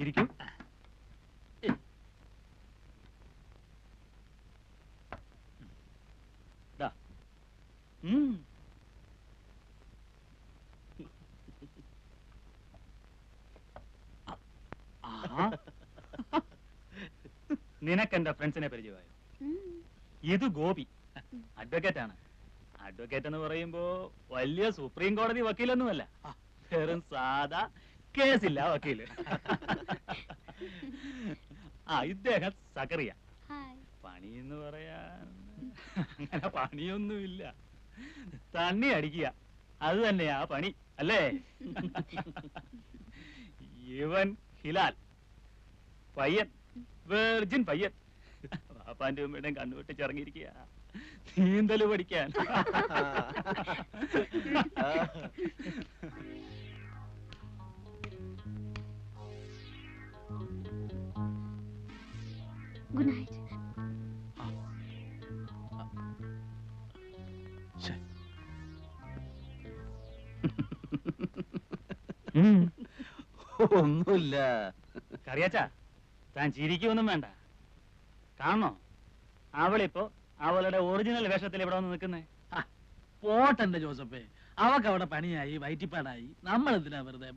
ഇരിക്കൂ. നിനക്ക് എന്റെ ഫ്രണ്ട്സിനെ പരിചയമായോ? ഇത് ഗോപി, അഡ്വക്കേറ്റ് ആണ്. അഡ്വക്കേറ്റ് എന്ന് പറയുമ്പോ വലിയ സുപ്രീം കോടതി വക്കീലൊന്നുമല്ല, വെറും സാധാ കേസില്ല വക്കീല്. ഇദ്ദേഹം സക്കറിയ. പണി എന്ന് പറയാൻ അങ്ങനെ പണിയൊന്നുമില്ല, തണ്ണി അടിക്കുക, അത് തന്നെയാ പണി അല്ലേ? ഇവൻ ഹിലാൽ, പയ്യൻ, വെർജിൻ പയ്യൻ. പാപ്പാന്റെ ഉമ്മയുടെയും കണ്ണുവെട്ടിച്ചിറങ്ങിയിരിക്കുക നീന്തല് പഠിക്കാൻ. Good night. ഒന്നുമില്ല. കറിയാച്ചാ, താൻ ചിരിക്കൊന്നും വേണ്ട. കാണണോ, അവളിപ്പോ അവളുടെ ഒറിജിനൽ വേഷത്തിൽ ഇവിടെ വന്ന് നിൽക്കുന്നേ. പോട്ടെന്റെ ജോസഫേ, അവക്ക് അവിടെ പണിയായി വയറ്റിപ്പാടായി, നമ്മൾ എന്തിനാ വെറുതെ?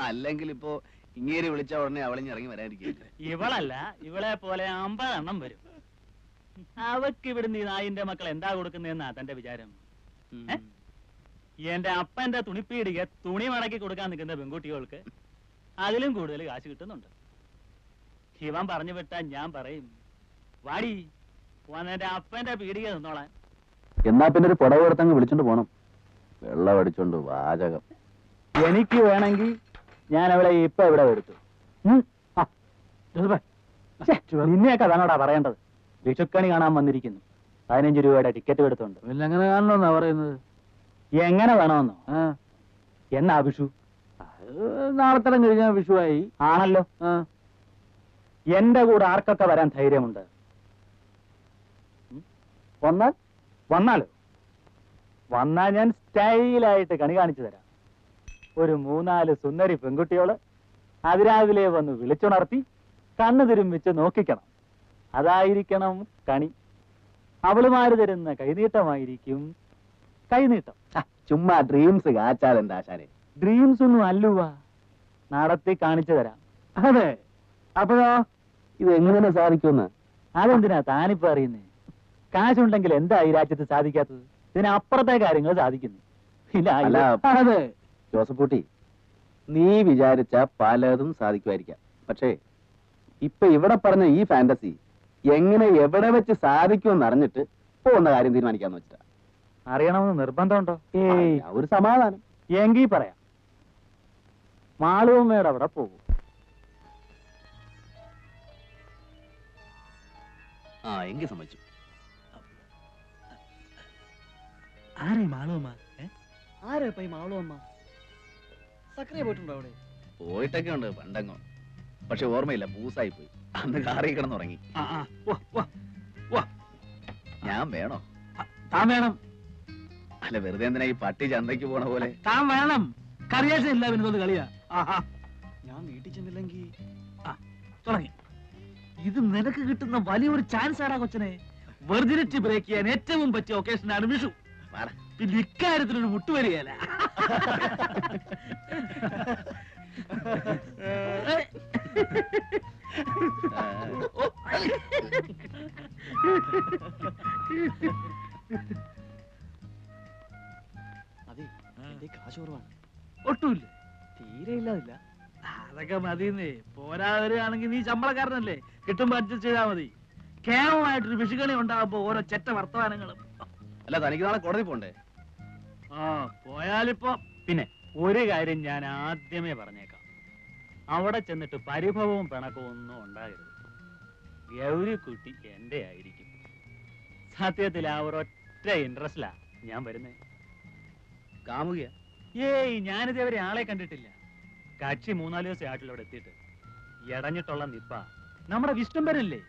അല്ലെങ്കിൽ ഇപ്പോ ഇങ്ങേരി വിളിച്ച ഉടനെ അവളിഞ്ഞിറങ്ങി വരാതിരിക്കുക. ഇവളല്ല, ഇവളെ പോലെ 50 എണ്ണം വരും. അവക്ക് ഇവിടുന്ന് ഈ നായിന്റെ മക്കൾ എന്താ കൊടുക്കുന്നതെന്നാ തന്റെ വിചാരം? എന്റെ അപ്പന്റെ തുണിപ്പീടിക തുണി മടക്കി കൊടുക്കാൻ നിൽക്കുന്ന പെൺകുട്ടികൾക്ക് അതിലും കൂടുതൽ കാശ് കിട്ടുന്നുണ്ട്. ഇവൻ പറഞ്ഞു വിട്ടാ ഞാൻ പറയും, വാടി എന്റെ അപ്പന്റെ പീടിക നിന്നോളാൻ. എന്നാ പിന്നെ ഒരു പുടവ് എടുത്തങ്ങ് വിളിച്ചോണ്ട് പോണം. വെള്ളം അടിച്ചോണ്ട് വാചകം. എനിക്ക് വേണമെങ്കിൽ ഞാൻ അവളെ ഇപ്പൊ ഇവിടെ എടുത്തു. നിന്നെയൊക്കെ അതാണോടാ പറയേണ്ടത്? വിഷുക്കണി കാണാൻ വന്നിരിക്കുന്നു, 15 രൂപയുടെ ടിക്കറ്റ് എടുത്തോണ്ട്. പിന്നെ എങ്ങനെ കാണണമെന്നാ പറയുന്നത്? എങ്ങനെ വേണമെന്നോ? എന്നാ വിഷു? നാളെ തരം കഴിഞ്ഞാൽ വിഷുവായി. ആണല്ലോ. എന്റെ കൂടെ ആർക്കൊക്കെ വരാൻ ധൈര്യമുണ്ട്? വന്നാലോ? വന്നാൽ ഞാൻ സ്റ്റൈലായിട്ട് കണി കാണിച്ചു തരാം. ഒരു 3-4 സുന്ദരി പെൺകുട്ടിയോള് അതിരാവിലെ വന്ന് വിളിച്ചുണർത്തി കണ്ണു തിരുമ്പിച്ച് നോക്കിക്കണം. അതായിരിക്കണം കണി. അവളുമാര് തരുന്ന കൈനീട്ടമായിരിക്കും കൈനീട്ടം. ചുമ്മാ ഡ്രീംസ് കാച്ചാലെന്താ ആശാനെ? ഡ്രീംസ് ഒന്നും അല്ലുവാ, നടത്തി കാണിച്ചു തരാം. അതെ, അപ്പോഴോ ഇത് എങ്ങനെ സാധിക്കുമെന്ന്? അതെന്തിനാ താനിപ്പോ അറിയുന്നേ? കാശുണ്ടെങ്കിൽ എന്താ ഈ രാജ്യത്ത് സാധിക്കാത്തത്? ഇതിനപ്പുറത്തെ കാര്യങ്ങൾ സാധിക്കുന്നു. അതെ ജോസഫ് കുട്ടി, നീ വിചാരിച്ച പലതും സാധിക്കുമായിരിക്കാം. പക്ഷേ ഇപ്പൊ ഇവിടെ പറഞ്ഞ ഈ ഫാന്റസി എങ്ങനെ എവിടെ വെച്ച് സാധിക്കുമെന്ന് അറിഞ്ഞിട്ട് പോകുന്ന കാര്യം തീരുമാനിക്കാന്ന് വെച്ചിട്ടാ. അറിയണമെന്ന് നിർബന്ധമുണ്ടോ? ഒരു സമാധാനം. എങ്കിൽ പറയാം, മാളുവമ്മയുടെ അവിടെ പോകും. എങ്കിൽ സമ്മതിച്ചു. ആരേ മാളുവമ്മ? ആരാ ഇപ്പൊ ഈ മാളുവമ്മ? സക്രിയ പോയിട്ടുണ്ടോ അവിടെ? പോയിട്ടൊക്കെ ഉണ്ട് പണ്ടങ്ങോ, പക്ഷെ ഓർമ്മയില്ല, പൂസായി പോയി. അന്ന് കാറി കിടന്നുറങ്ങി. ഞാൻ വേണോ? താൻ വേണം. അല്ല, വെറുതെ എന്തിനാ ഈ പട്ടി ചന്തയ്ക്ക് പോണ പോലെ? താൻ വേണം. കറിയാച്ച ഇല്ല പിന്നെ കളിയാ. ഞാൻ വീട്ടിൽ ചെന്നില്ലെങ്കിൽ തുടങ്ങി. ഇത് നിനക്ക് കിട്ടുന്ന വലിയൊരു ചാൻസ് ആടാ കൊച്ചനെ. വെർജിനിറ്റി ബ്രേക്ക് ചെയ്യാൻ ഏറ്റവും പറ്റിയ ഒക്കേഷനാണ് വിഷു. പിന്നെ ഇക്കാര്യത്തിലൊരു മുട്ടുവരികയല്ല. അതെ, എന്റെ കാശ് കുറവാണ്. ഒട്ടുമില്ല, തീരെ ഇല്ലാതില്ല. അതൊക്കെ മതിയെന്നേ. പോരാവരുകയാണെങ്കിൽ നീ ശമ്പളക്കാരനല്ലേ, കിട്ടുമ്പോ അഡ്ജസ്റ്റ് ചെയ്താൽ മതി. കേവലമായിട്ടൊരു വിഷുകണി ഉണ്ടാകുമ്പോ ഓരോ ചെറ്റ വർത്തമാനങ്ങളും. അല്ല, തനിക്ക് നാളെ കോടതി പോണ്ടേ? പോയാലിപ്പോ. പിന്നെ ഒരു കാര്യം ഞാൻ ആദ്യമേ പറഞ്ഞേക്കാം, അവിടെ ചെന്നിട്ട് പരിഭവവും പിണക്കവും ഒന്നും ഉണ്ടാകരുത്. ഗൗരിക്കുട്ടി എന്റെ ആയിരിക്കും. സത്യത്തിൽ ആ ഒരൊറ്റ ഇൻട്രസ്റ്റിലാ ഞാൻ വരുന്നേ. കാമുകിയ? ഞാനിതേവരെ ആളെ കണ്ടിട്ടില്ല. കക്ഷി 3-4 ദിവസം ആട്ടിലവിടെ എത്തിയിട്ട് എടഞ്ഞിട്ടുള്ള നിപ്പ. നമ്മുടെ വിഷ്ണുംബരല്ലേ,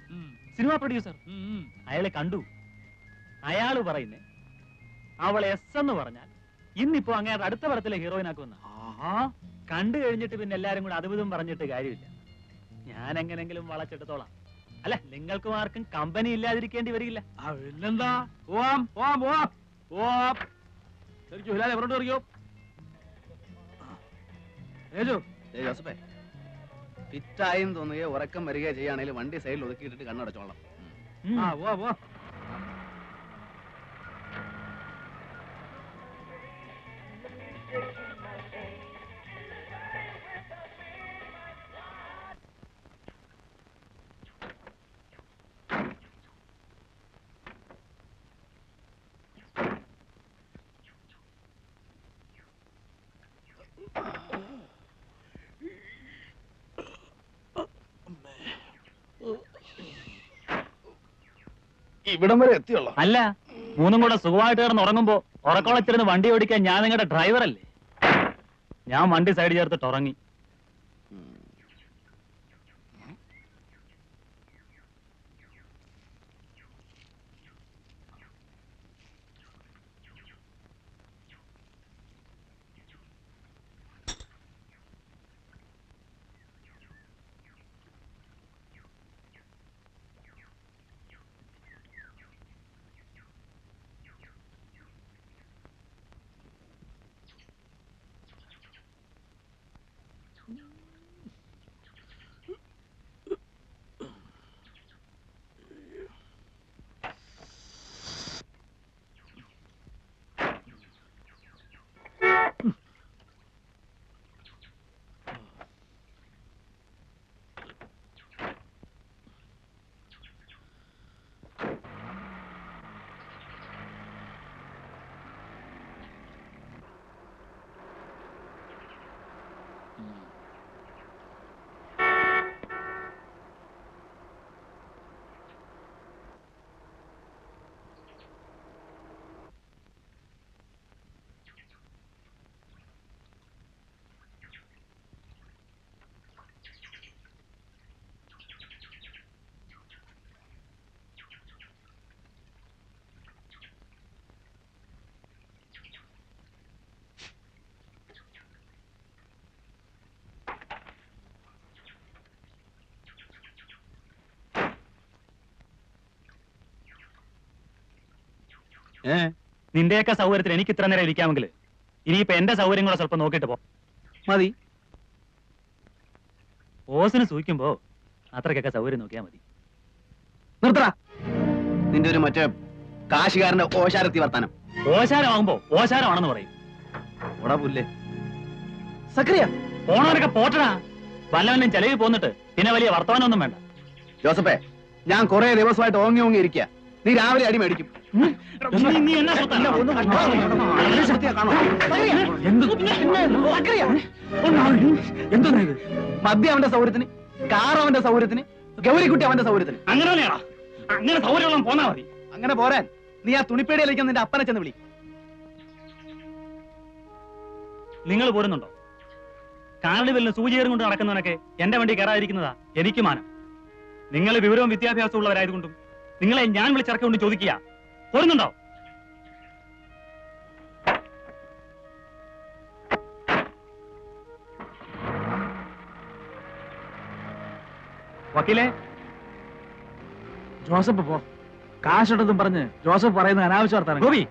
സിനിമാ പ്രൊഡ്യൂസർ, അയാളെ കണ്ടു. അയാള് പറയുന്നേ അവൾ എസ് എന്ന് പറഞ്ഞാൽ ഇന്നിപ്പോ അങ്ങേരുടെ അടുത്ത പടത്തിലെ ഹീറോയിൻ ആക്കുമെന്ന. കണ്ടു കഴിഞ്ഞിട്ട് പിന്നെ എല്ലാരും കൂടെ അതും പറഞ്ഞിട്ട് കാര്യമില്ല. ഞാൻ എങ്ങനെങ്കിലും വളച്ചെടുത്തോളാം. അല്ല, നിങ്ങൾക്കും ആർക്കും കമ്പനി ഇല്ലാതിരിക്കേണ്ടി വരില്ല. ഇല്ലെന്താ? പോവാം പോവാം പോവാം പോവാം. ശരിക്കും ഹിലാലെ പുറത്തോട്ട് ഇറങ്ങിയോ? ഏജു ജോസഫേ, ഫിറ്റായെന്ന് തോന്നുകയോ ഉറക്കം വരികയോ ചെയ്യുകയാണെങ്കിൽ വണ്ടി സൈഡിൽ ഒതുക്കിയിട്ടിട്ട് കണ്ണടച്ചോളാം. ആ പോവാ പോവാ. ഇവിടം വരെ എത്തിയുള്ളൂ. അല്ല, മൂന്നും കൂടെ സുഖമായിട്ട് കിടന്ന് ഉറങ്ങുമ്പോ ഉറക്കോളച്ചിരുന്ന് വണ്ടി ഓടിക്കാൻ ഞാൻ നിങ്ങളുടെ ഡ്രൈവറല്ലേ? ഞാൻ വണ്ടി സൈഡ് ചേർത്തിട്ട് ഉറങ്ങി. നിന്റെയൊക്കെ സൗകര്യത്തിന് എനിക്ക് ഇത്ര നേരം ഇരിക്കാമെങ്കിൽ ഇനിയിപ്പോ എന്റെ സൗകര്യം കൂടെ സ്വല്പം നോക്കിയിട്ട് പോ. മതി. ഓസിന് സൂഹിക്കുമ്പോ അത്രക്കൊക്കെ സൗകര്യം നോക്കിയാൽ മതി. നിർത്തടാ നിന്റെ ഒരു മറ്റേ കാശുകാരന്റെ ഓശാരത്തി വർത്താനം. ഓശാരമാകുമ്പോ ഓശാരമാണെന്ന് പറയും. ഓടാ പുല്ലേ. സക്രിയ പോണവരൊക്കെ പോട്ടടാ. വല്ലവനും ചെലവിൽ പോന്നിട്ട് പിന്നെ വലിയ വർത്തമാനമൊന്നും വേണ്ട. ജോസഫേ, ഞാൻ കുറെ ദിവസമായിട്ട് ഓങ്ങി ഓങ്ങി ഇരിക്കുക. നീ രാവിലെ അടി മേടിക്കും. നീ എന്നാ സ്വത്താ? മദ്യം അവന്റെ സൗകര്യത്തിന്, കാർ അവന്റെ സൗകര്യത്തിന്, ഗൗരിക്കുട്ടി അവന്റെ സൗകര്യത്തിന്. അങ്ങനെ തന്നെയാണോ? അങ്ങനെ സൗകര്യം പോന്നാ മതി. അങ്ങനെ പോരാൻ നീ ആ തുണിപ്പേടിയിലേക്ക് നിന്റെ അപ്പനെ ചെന്ന് വിളി. നിങ്ങൾ പോരുന്നുണ്ടോ? കാർണിവലിന് സൂചിയേറും കൊണ്ട് നടക്കുന്നവനൊക്കെ എന്റെ വണ്ടി കയറാതിരിക്കുന്നതാ എനിക്ക് മാനം. നിങ്ങൾ വിവരവും വിദ്യാഭ്യാസവും ഉള്ളവരായതുകൊണ്ടും നിങ്ങളെ ഞാൻ വിളിച്ചിറക്കൊണ്ട് ചോദിക്കുക, പോരുന്നുണ്ടോ? വക്കീലേ, ജോസഫ് പോ. കാശുണ്ടെന്നും പറഞ്ഞ് ജോസഫ് പറയുന്ന അനാവശ്യ വർത്താനം. ഗോപി,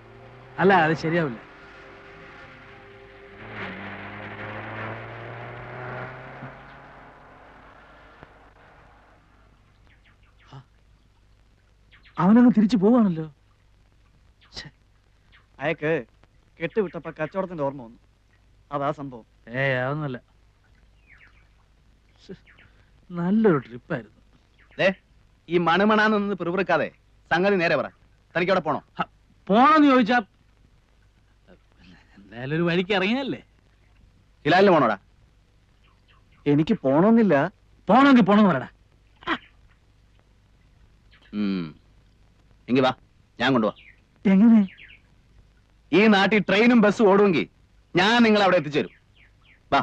അല്ല, അത് ശരിയാവില്ല. അവനങ്ങ് തിരിച്ചു പോവാണല്ലോ. അയക്ക് കെട്ടുവിട്ടപ്പോ കച്ചവടത്തിന്റെ ഓർമ്മ വന്നു. അതാ സംഭവം. അതൊന്നുമല്ല. നല്ലൊരു ട്രിപ്പായിരുന്നു. ഈ മണുമണാന്ന് പിറുപിറുക്കാതെ സംഗതി നേരെ പറ. തനിക്ക് അവിടെ പോണോ? പോണെന്ന് ചോദിച്ചാ എന്തായാലും ഒരു വഴിക്ക് ഇറങ്ങിയല്ലേ. ഹിലാലിന് പോണോടാ? എനിക്ക് പോണമെന്നില്ല. പോണമെങ്കിൽ പോണെന്ന് പറയടാ. എങ്കി വാ, ഞാൻ കൊണ്ടുപോവാ. എങ്ങനെ? ഈ നാട്ടിൽ ട്രെയിനും ബസ്സും ഓടുമെങ്കിൽ ഞാൻ നിങ്ങളെ അവിടെ എത്തിച്ചേരും. വാ.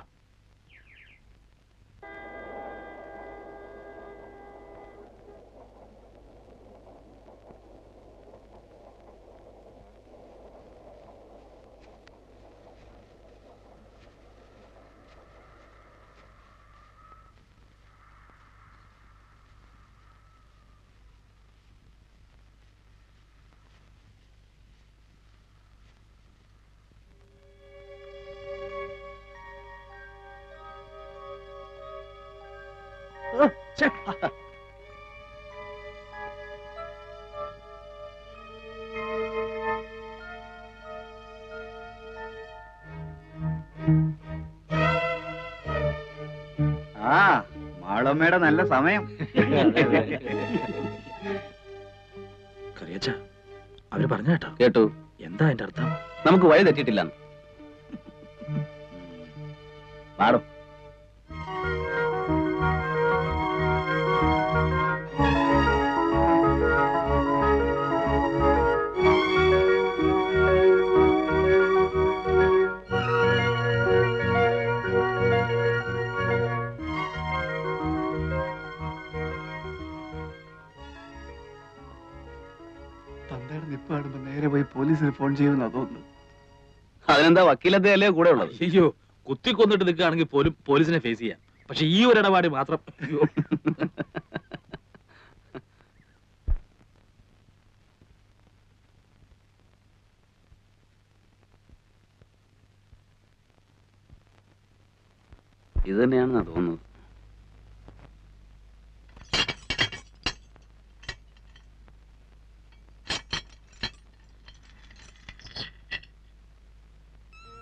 ആ മാളമ്മയുടെ നല്ല സമയം. കറിയച്ച അവര് പറഞ്ഞ കേട്ടോ? കേട്ടു. എന്താ അതിന്റെ അർത്ഥം? നമുക്ക് വഴി തെറ്റിയിട്ടില്ല. പാടും. തന്തയുടെ നിപ്പ് കാണുമ്പോ നേരെ പോയി പോലീസിന് ഫോൺ ചെയ്യുമെന്നാ തോന്നുന്നു. അതിനെന്താ വക്കീലത്തെ കൂടെ ഉള്ളത്? അയ്യോ, കുത്തിക്കൊന്നിട്ട് നിൽക്കുകയാണെങ്കിൽ പോലും പോലീസിനെ ഫേസ് ചെയ്യാം. പക്ഷെ ഈ ഒരു ഇടപാട് മാത്രം അയ്യോ. ഇത് തന്നെയാണെന്നാ തോന്നുന്നത്.